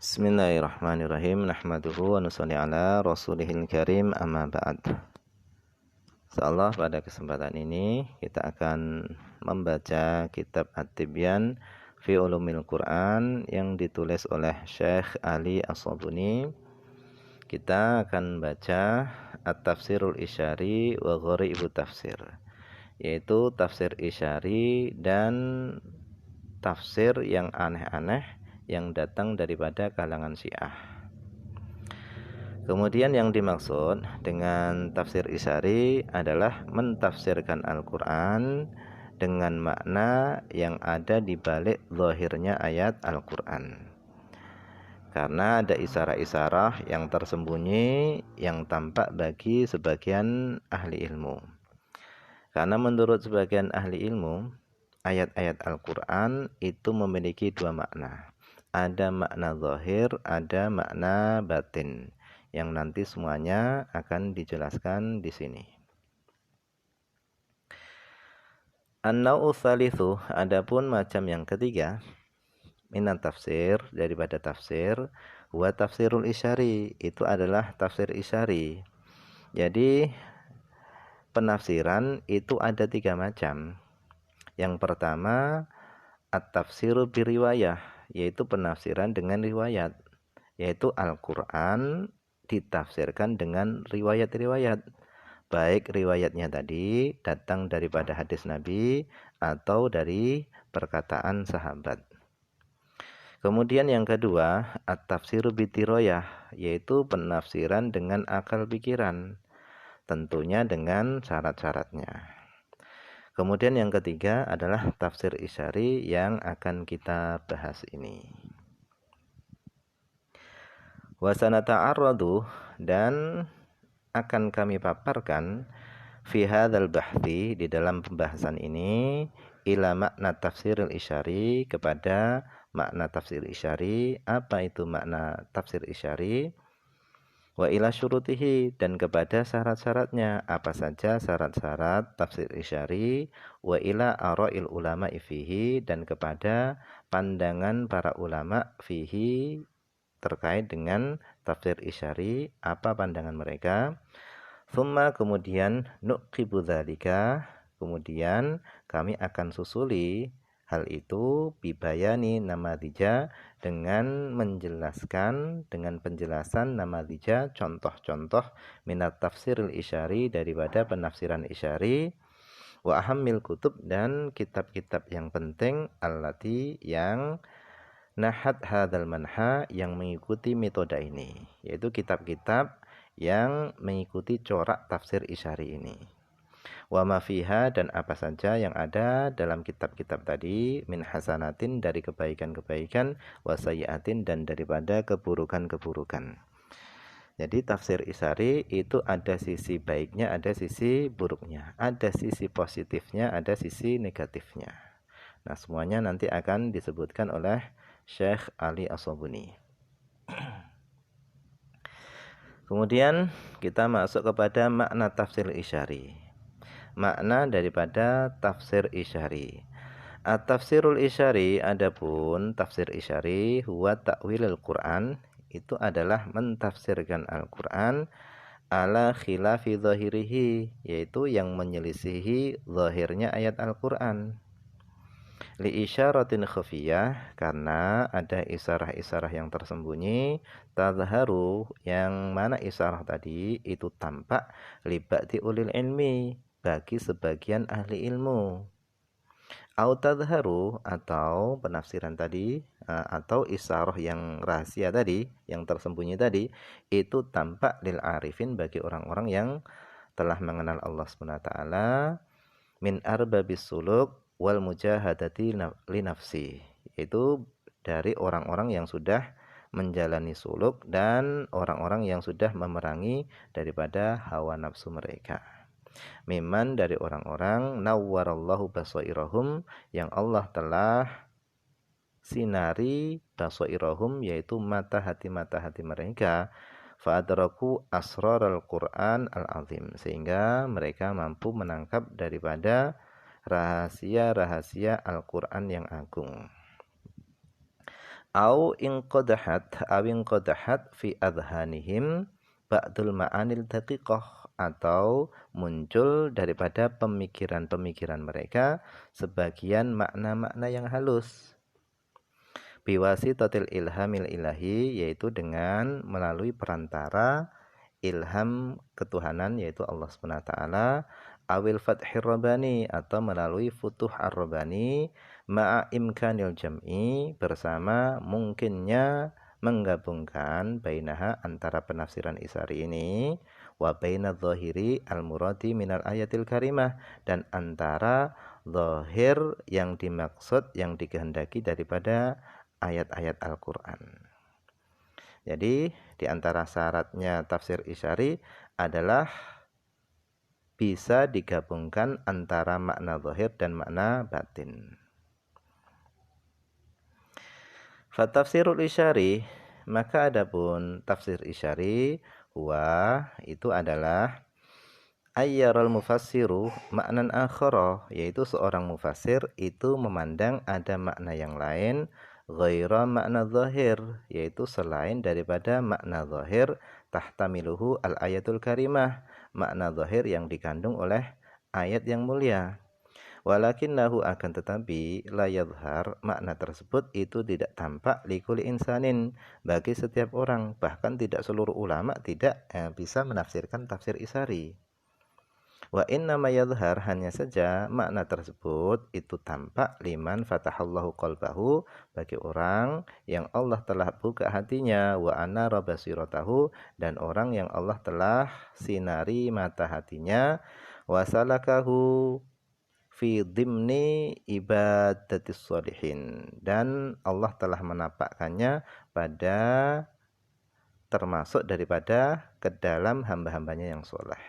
Bismillahirrahmanirrahim. Nahmaduhu wa nusalli ala rasulihil karim, amma ba'd. Insyaallah pada kesempatan ini kita akan membaca kitab At-Tibyan fi Ulumil Quran yang ditulis oleh Syekh Ali As-Sabuni. Kita akan baca At-Tafsirul Isyari wa Gharibu Tafsir, yaitu tafsir isyari dan tafsir yang aneh-aneh yang datang daripada kalangan Syiah. Kemudian yang dimaksud dengan tafsir isyari adalah mentafsirkan Al-Quran dengan makna yang ada di balik zahirnya ayat Al-Quran. Karena ada isarah-isarah yang tersembunyi yang tampak bagi sebagian ahli ilmu. Karena menurut sebagian ahli ilmu, ayat-ayat Al-Quran itu memiliki dua makna. Ada makna zahir, ada makna batin, yang nanti semuanya akan dijelaskan di sini. An-naw'u tsalitsu, adapun macam yang ketiga, minan tafsir, daripada tafsir, wa tafsirul isyari, itu adalah tafsir isyari. Jadi penafsiran itu ada tiga macam. Yang pertama, at-tafsiru biriwayah, yaitu penafsiran dengan riwayat, yaitu Al-Quran ditafsirkan dengan riwayat-riwayat, baik riwayatnya tadi datang daripada hadis Nabi atau dari perkataan sahabat. Kemudian yang kedua, at-tafsiru bitiroyah, yaitu penafsiran dengan akal pikiran, tentunya dengan syarat-syaratnya. Kemudian yang ketiga adalah tafsir isyari yang akan kita bahas ini. Wa sanata'arradu, dan akan kami paparkan fi hadzal bahthi, di dalam pembahasan ini, ila makna tafsiril isyari, kepada makna tafsir isyari. Apa itu makna tafsir isyari? Wa ila syurutihi, dan kepada syarat-syaratnya, apa saja syarat-syarat tafsir isyari. Wa ila ara'il ulama fihi, dan kepada pandangan para ulama fihi, terkait dengan tafsir isyari, apa pandangan mereka. Tsumma, kemudian nuqibu dzalika, kemudian kami akan susuli hal itu bibayani namadija, dengan menjelaskan, dengan penjelasan namadija, contoh-contoh minat tafsiril isyari, daripada penafsiran isyari. Wa ahammil kutub, dan kitab-kitab yang penting, allati, yang nahat hadzal manha, yang mengikuti metode ini, yaitu kitab-kitab yang mengikuti corak tafsir isyari ini. Wa ma fiha, dan apa saja yang ada dalam kitab-kitab tadi, min hasanatin, dari kebaikan-kebaikan, wa sayyiatin, dan daripada keburukan-keburukan. Jadi tafsir isyari itu ada sisi baiknya, ada sisi buruknya, ada sisi positifnya, ada sisi negatifnya. Nah, semuanya nanti akan disebutkan oleh Syekh Ali As-Sabuni. Kemudian kita masuk kepada makna tafsir isyari. Makna daripada tafsir isyari. At-tafsirul isyari, adapun tafsir isyari, huwa ta'wilul Quran, itu adalah mentafsirkan Al-Quran ala khilafi zahirihi, yaitu yang menyelisihi zahirnya ayat Al-Quran. Li isyaratin khafiyah, karena ada isarah-isarah yang tersembunyi, tazharu, yang mana isarah tadi itu tampak, libati ulil ilmi, bagi sebagian ahli ilmu. Au tazharu, atau penafsiran tadi, atau isarah yang rahasia tadi, yang tersembunyi tadi, itu tampak lil arifin, bagi orang-orang yang telah mengenal Allah SWT, min arbabis suluk wal mujahadati li nafsi, yaitu dari orang-orang yang sudah menjalani suluk dan orang-orang yang sudah memerangi daripada hawa nafsu mereka. Miman, dari orang-orang, nawwarallahu basairahum, yang Allah telah sinari basairahum, yaitu mata hati mereka, fa'adraku asraral Qur'an al-azim, sehingga mereka mampu menangkap daripada rahasia-rahasia Al-Quran yang agung. au inqadahat fi adhanihim ba'dul ma'anil daqiqah, atau muncul daripada pemikiran-pemikiran mereka sebagian makna-makna yang halus. Biwasitatil ilhamil ilahi, yaitu dengan melalui perantara ilham ketuhanan yaitu Allah Subhanahu wa taala, awil fathir rabbani, atau melalui futuh ar-rabbani, ma'a imkanil jam'i, bersama mungkinnya menggabungkan bainaha, antara penafsiran Isyari ini, wa baina dhahiri al-muradi minal ayatil karimah, dan antara zahir yang dimaksud, yang dikehendaki daripada ayat-ayat Al-Qur'an. Jadi di antara syaratnya tafsir Isyari adalah bisa digabungkan antara makna zahir dan makna batin. Fatafsirul Isyari, maka adapun tafsir Isyari, huwa, itu adalah ayyaral mufassiru maknan akhara, yaitu seorang mufassir itu memandang ada makna yang lain, ghaira makna zahir, yaitu selain daripada makna zahir, tahtamiluhu al-ayatul karimah, makna zahir yang dikandung oleh ayat yang mulia. Walakinnahu, akan tetapi, la yadhhar, makna tersebut itu tidak tampak likulli insanin, bagi setiap orang, bahkan tidak seluruh ulama tidak bisa menafsirkan tafsir Isyari. Wa inna ma yadhhar, hanya saja makna tersebut itu tampak liman fatahallahu qalbahu, bagi orang yang Allah telah buka hatinya, wa anara basiratahu, dan orang yang Allah telah sinari mata hatinya, wa salakahu fi dhimni ibadatis sholihin, dan Allah telah menampakkannya pada termasuk daripada ke dalam hamba-hambanya yang soleh.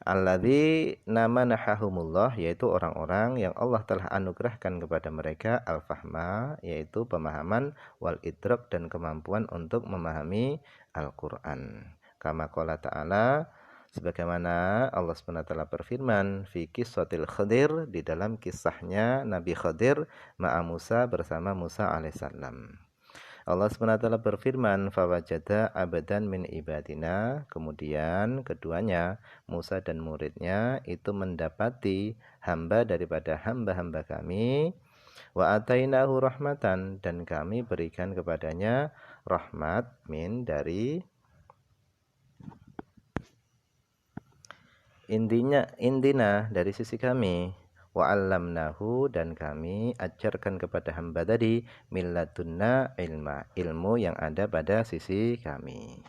Alladzi namanahahumullah, yaitu orang-orang yang Allah telah anugerahkan kepada mereka al-fahma, yaitu pemahaman, wal idrak, dan kemampuan untuk memahami Al-Qur'an. Kama qala ta'ala, sebagaimana Allah SWT berfirman, fi qissatil Khadir, di dalam kisahnya Nabi Khadir ma'a Musa, bersama Musa alaihissalam. Allah SWT berfirman, fawajada abadan min ibadina, kemudian keduanya, Musa dan muridnya, itu mendapati hamba daripada hamba-hamba kami, wa atainahu rahmatan, dan kami berikan kepadanya rahmat, min, dari indina, dari sisi kami, wa 'allamnahu, dan kami ajarkan kepada hamba tadi milladunna ilma, ilmu yang ada pada sisi kami,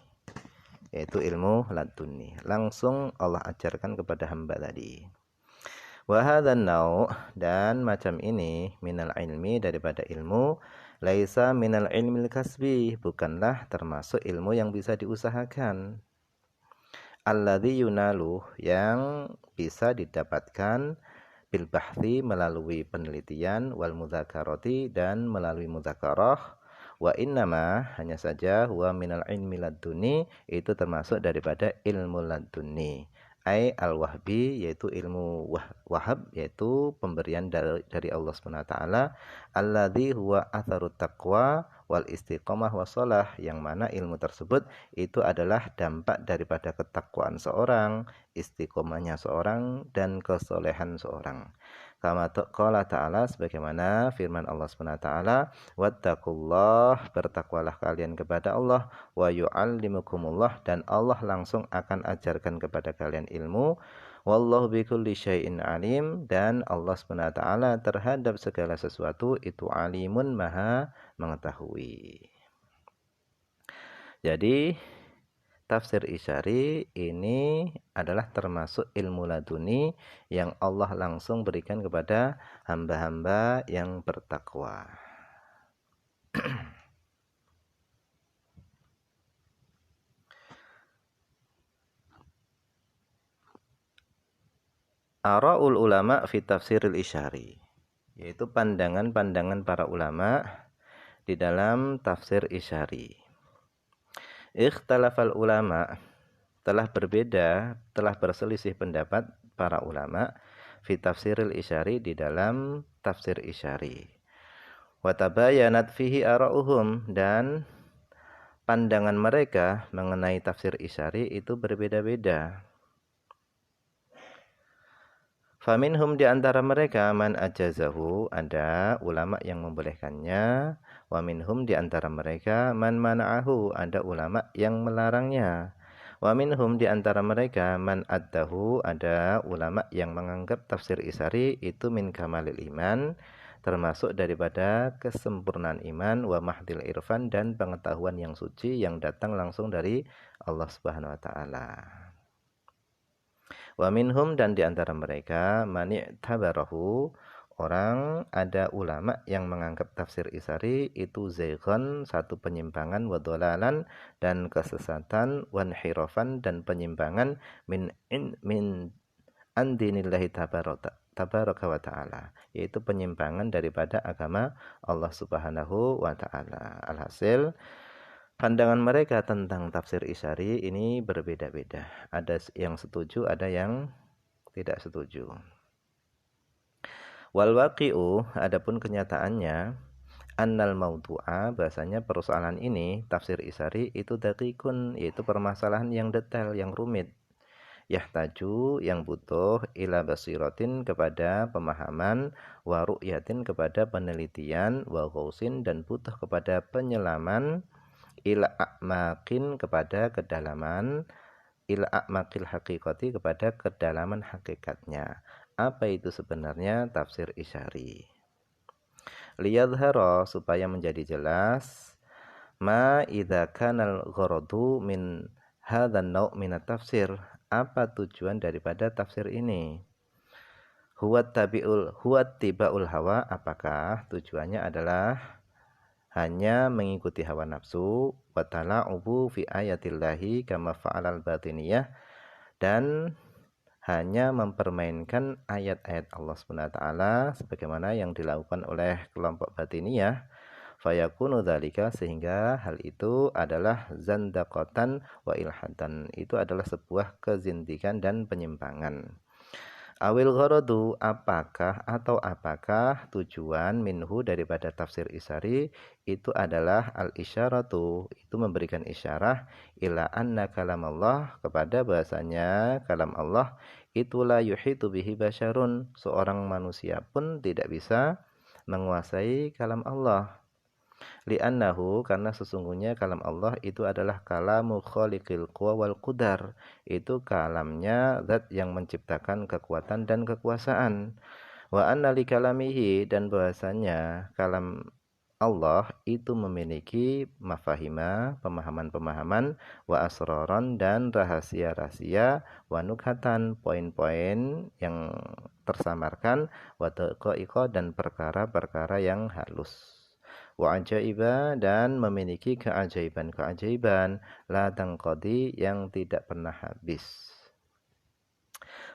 yaitu ilmu ladunni, langsung Allah ajarkan kepada hamba tadi. Wa hadzan nau', dan macam ini, minal ilmi, daripada ilmu, laisa minal ilmil kasbi, bukanlah termasuk ilmu yang bisa diusahakan, alladzi yunalu, yang bisa didapatkan, bil bahthi, melalui penelitian, wal mudzakarati, dan melalui mudzakarah, wa innama, hanya saja, huwa minal ilmi laduni, itu termasuk daripada ilmu laduni, ai al-wahbi, yaitu ilmu wahab, yaitu pemberian dari Allah Subhanahu wa taala, alladzi huwa atharut taqwa wal istiqomah wassalah, yang mana ilmu tersebut itu adalah dampak daripada ketakwaan seorang, istiqomahnya seorang, dan kesolehan seorang. Kama qala ta'ala, sebagaimana firman Allah Subhanahu wa taala, wattaqullah, bertakwalah kalian kepada Allah, wa yu'allimukumullah, dan Allah langsung akan ajarkan kepada kalian ilmu, wallahu bikulli syai'in alim, dan Allah Subhanahu wa taala terhadap segala sesuatu itu alimun, maha mengetahui. Jadi tafsir Isyari ini adalah termasuk ilmu laduni yang Allah langsung berikan kepada hamba-hamba yang bertakwa. Ara'ul ulama fi tafsiril Isyari, yaitu pandangan-pandangan para ulama di dalam tafsir Isyari. Ikhtalafal ulama, telah berbeda, telah berselisih pendapat para ulama fi tafsiril Isyari, di dalam tafsir Isyari. Wa tabayanat fihi ara'uhum, dan pandangan mereka mengenai tafsir isyari itu berbeda-beda. Faminhum, di antara mereka, man ajazahu, ada ulama yang membolehkannya. Wa minhum, di antara mereka, man mana'ahu, ada ulama yang melarangnya. Wa minhum, di antara mereka, man addahu, ada ulama yang menganggap tafsir isyari itu min kamalil iman, termasuk daripada kesempurnaan iman, wa mahdil irfan, dan pengetahuan yang suci yang datang langsung dari Allah Subhanahu wa taala. Wa minhum, dan di antara mereka, mani'tabarahu, orang, ada ulama yang menganggap tafsir isyari itu zaighon, satu penyimpangan, wa dhalalan, dan kesesatan, wa inhirafan, dan penyimpangan, min andinillahi tabaraka wa ta'ala, yaitu penyimpangan daripada agama Allah Subhanahu wa ta'ala. Alhasil, pandangan mereka tentang tafsir isyari ini berbeda-beda. Ada yang setuju, ada yang tidak setuju. Wal waqi'u, adapun kenyataannya, annal maudu'a, bahasanya persoalan ini, tafsir isyari itu daqiqun, yaitu permasalahan yang detail, yang rumit. Yahtaju, yang butuh, ila basiratin, kepada pemahaman, wa ru'yatin, kepada penelitian, wa ghausin, dan butuh kepada penyelaman, ila a'makin, kepada kedalaman, ila a'makil haqiqati, kepada kedalaman hakikatnya. Apa itu sebenarnya tafsir isyari? Liyadhara, supaya menjadi jelas, ma idza kanal gharadu min hadzal naw' min tafsir, apa tujuan daripada tafsir ini? Huwa tibaul hawa, apakah tujuannya adalah hanya mengikuti hawa nafsu, wa tala'ubu fi ayatillahi kama fa'alal batiniyah, dan hanya mempermainkan ayat-ayat Allah SWT sebagaimana yang dilakukan oleh kelompok batiniyah. Fayakunu dzalika, sehingga hal itu adalah zandaqatan wa ilhadan, itu adalah sebuah kezindikan dan penyimpangan. Awil gharadu, apakah tujuan minhu daripada tafsir isyari itu adalah al-isyaratu, itu memberikan isyarah, ila anna kalam Allah, kepada bahasanya kalam Allah itu la yuhitu bihi basyarun, seorang manusia pun tidak bisa menguasai kalam Allah. Li'annahu, karena sesungguhnya kalam Allah itu adalah kalamu khaliqil quwa wal qudar, itu kalamnya zat yang menciptakan kekuatan dan kekuasaan. Wa anna li kalamihi, dan bahasanya kalam Allah itu memiliki mafahima, pemahaman-pemahaman, wa asroron, dan rahasia-rahasia, wa nukhatan, poin-poin yang tersamarkan, wa daqaiqa, dan perkara-perkara yang halus. Wa ajaiba, dan memiliki keajaiban-keajaiban, la tanqadi, yang tidak pernah habis.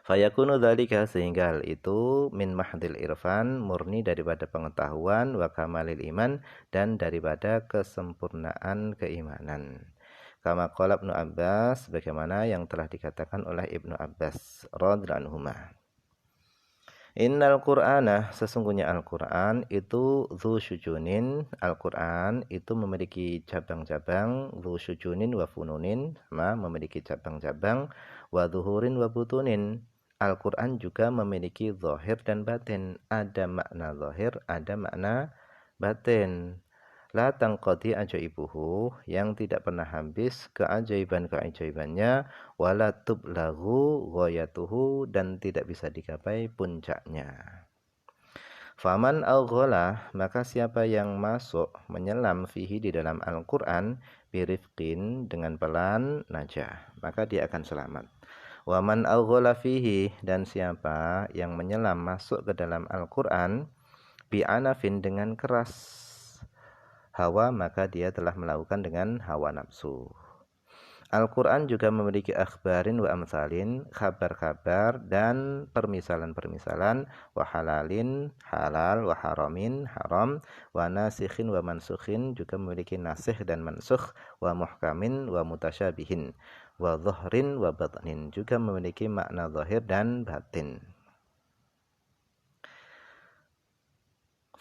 Fayakunu dzalika, sehingga hal itu min mahdil irfan, murni daripada pengetahuan, wa kamalil iman, dan daripada kesempurnaan keimanan. Kama qala Ibnu Abbas, bagaimana yang telah dikatakan oleh Ibnu Abbas radhiyallahu anhuma. Innal Qur'ana, sesungguhnya Al-Qur'an itu dzu syujunin, Al-Qur'an itu memiliki cabang-cabang, dzu syujunin wa fununin, memiliki cabang-cabang, wa zuhurin wa butunin. Al-Qur'an juga memiliki zahir dan batin, ada makna zahir, ada makna batin. La tanqadi ajaibuhu, yang tidak pernah habis keajaiban-keajaibannya, wala tublagu ghayatuhu, dan tidak bisa digapai puncaknya. Faman al-ghala, maka siapa yang masuk menyelam fihi, di dalam Al-Qur'an, birifqin, dengan pelan, najah, maka dia akan selamat. Waman al-ghala fihi, dan siapa yang menyelam masuk ke dalam Al-Qur'an, bi'anafin, dengan keras hawa, maka dia telah melakukan dengan hawa nafsu. Al-Quran juga memiliki akhbarin wa amsalin, kabar-kabar dan permisalan-permisalan, wa halalin, halal, wa haramin, haram, wa nasikhin wa mansukhin, juga memiliki nasikh dan mansukh, wa muhkamin wa mutasyabihin, wa zuhrin wa batnin, juga memiliki makna zahir dan batin.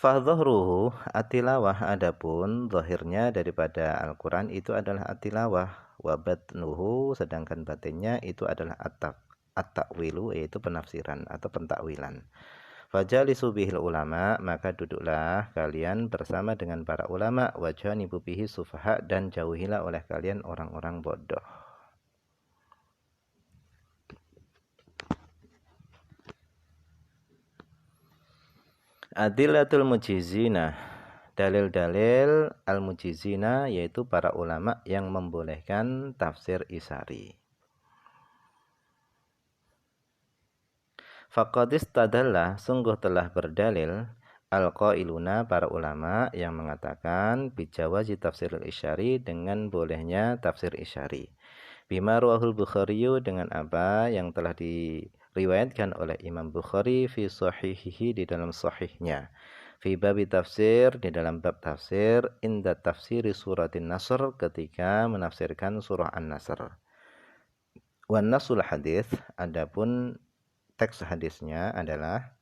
Fadhahruhu atilawah, adapun zahirnya daripada Al-Quran itu adalah atilawah. Wa batnuhu, sedangkan batinnya itu adalah at-ta'wilu, yaitu penafsiran atau pentakwilan. Fajalisu bihil ulama, maka duduklah kalian bersama dengan para ulama. Wajanibu bihi sufaha, dan jauhilah oleh kalian orang-orang bodoh. Adillatul mujizina, dalil-dalil al-mujizina, yaitu para ulama yang membolehkan tafsir isari. Faqadis tadallah, sungguh telah berdalil al-qailuna, para ulama yang mengatakan bijawazi tafsir isyari, dengan bolehnya tafsir isyari. Bima ruahul Bukhariyu, dengan apa yang telah diriwayatkan oleh Imam Bukhari fi sahihihi, di dalam sahihnya. Fi babi tafsir, di dalam bab tafsir, inda tafsiri suratin Nasr, ketika menafsirkan surah An-Nasr. Wan nasul hadis, adapun teks hadisnya adalah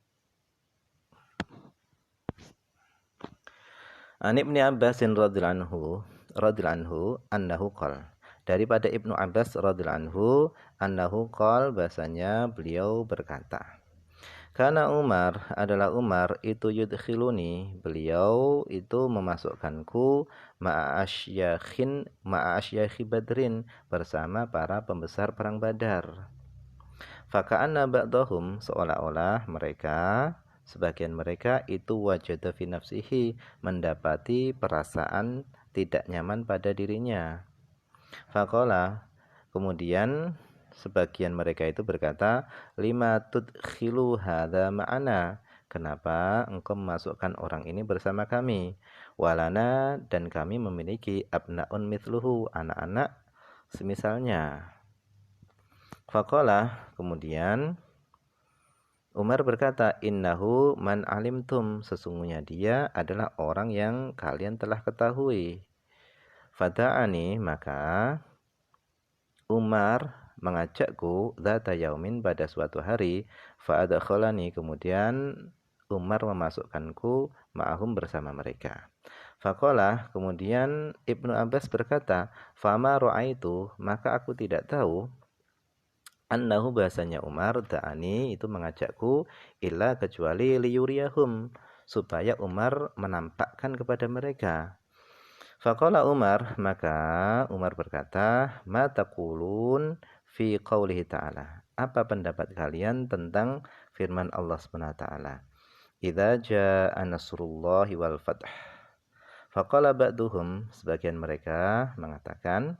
An Ibnu Abbas radhiyallahu anhu annahu qala, daripada Ibnu Abbas radhiyallahu anhu qala, bahasanya beliau berkata, karena Umar, adalah Umar itu yudkhiluni, beliau itu memasukkanku ma'asyakhi Badrin, bersama para pembesar perang Badar. Faka'anna ba'dahum, seolah-olah mereka, sebagian mereka itu wajada fi nafsihi, mendapati perasaan tidak nyaman pada dirinya. Faqala, kemudian sebagian mereka itu berkata, lima tudkhilu hadza ma'ana, kenapa engkau memasukkan orang ini bersama kami? Walana, dan kami memiliki abnaun mithluhu, anak-anak semisalnya. Faqala, kemudian Umar berkata, innahu man alimtum, sesungguhnya dia adalah orang yang kalian telah ketahui. Fada'ani, maka Umar mengajakku dzata yaumin, pada suatu hari, fa'adkhalani, kemudian Umar memasukkanku ma'ahum, bersama mereka. Faqala, kemudian Ibnu Abbas berkata, fama ra'aitu, maka aku tidak tahu, annahu, bahasanya Umar, da'ani, itu mengajakku, illa, kecuali liyuriyahum, supaya Umar menampakkan kepada mereka. Faqala Umar, maka Umar berkata, ma taqulun fi qaulihi ta'ala, apa pendapat kalian tentang firman Allah SWT, idza jaa nasrullahi wal fath. Faqala ba'duhum, sebagian mereka mengatakan,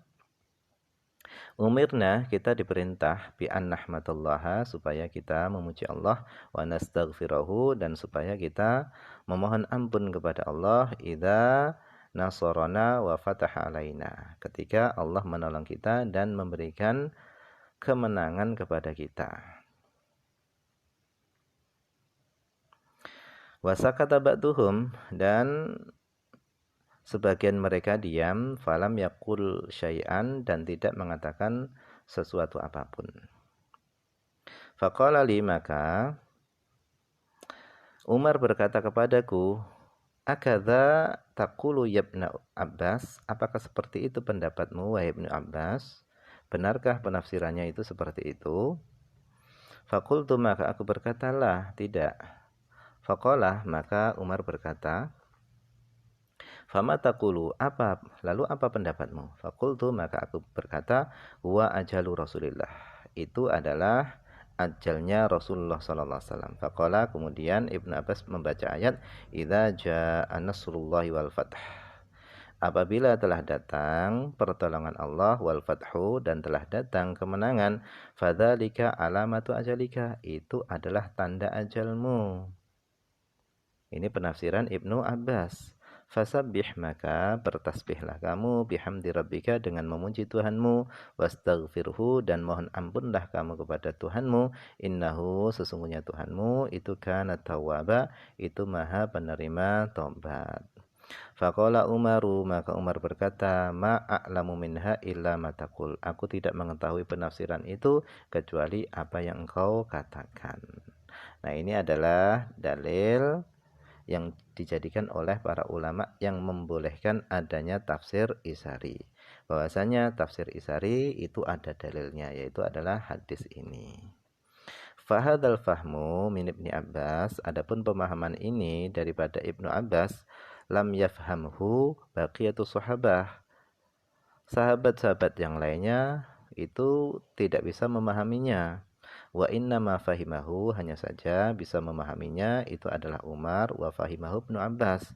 umirna, kita diperintah, bi an nahmadallaha, supaya kita memuji Allah, wa nastaghfirahu, dan supaya kita memohon ampun kepada Allah, idza nasarana wa fataha alaina, ketika Allah menolong kita dan memberikan kemenangan kepada kita. Wa sakata ba'duhum, dan sebagian mereka diam, falam yakul syai'an, dan tidak mengatakan sesuatu apapun. Faqala li, maka Umar berkata kepadaku, akadza taqulu ya Ibnu Abbas, apakah seperti itu pendapatmu wahai Ibnu Abbas? Benarkah penafsirannya itu seperti itu? Faqultu, maka aku berkata, lah, tidak. Faqala, maka Umar berkata, fama taqulu, lalu apa pendapatmu? Faqultu, maka aku berkata, wa ajalu Rasulillah, itu adalah ajalnya Rasulullah sallallahu alaihi wasallam. Faqala, kemudian Ibnu Abbas membaca ayat, idza jaa nasrullahi wal fath, apabila telah datang pertolongan Allah, wal fathu, dan telah datang kemenangan, fadzalika alamatu ajalika, itu adalah tanda ajalmu. Ini penafsiran Ibnu Abbas. Fasabbih, maka bertasbihlah kamu, bihamdi rabbika, dengan memuji Tuhanmu, wastaghfirhu, dan mohon ampunlah kamu kepada Tuhanmu, innahu, sesungguhnya Tuhanmu itu kana tawwaba, itu maha penerima taubat. Faqala Umaru, maka Umar berkata, ma'a'lamu minha illa ma taqul, aku tidak mengetahui penafsiran itu kecuali apa yang engkau katakan. Nah, ini adalah dalil yang dijadikan oleh para ulama yang membolehkan adanya tafsir Isari. Bahwasanya tafsir Isari itu ada dalilnya, yaitu adalah hadis ini. Fahadal fahmu min Ibni Abbas, adapun pemahaman ini daripada Ibnu Abbas, lam yafhamhu baqiyatu sahabah. Sahabat-sahabat yang lainnya itu tidak bisa memahaminya. Wa inna ma fahimahu, hanya saja bisa memahaminya itu adalah Umar, wa fahimahu Ibnu Abbas.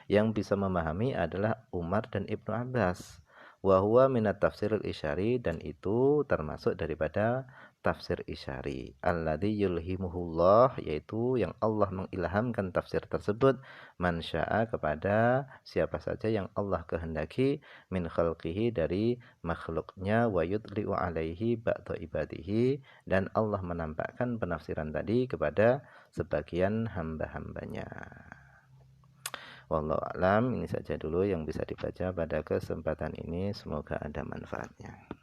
Yang bisa memahami adalah Umar dan Ibnu Abbas. Wa huwa minat tafsiril isyari, dan itu termasuk daripada tafsir isyari. Alladzi yulhimuhullah, yaitu yang Allah mengilhamkan tafsir tersebut man syaa, kepada siapa saja yang Allah kehendaki, min khalqihi, dari makhluknya, wa yudli'u alaihi ba'da ibadihi, dan Allah menampakkan penafsiran tadi kepada sebagian hamba-hambanya. Wallahu a'lam. Ini saja dulu yang bisa dibaca pada kesempatan ini, semoga ada manfaatnya.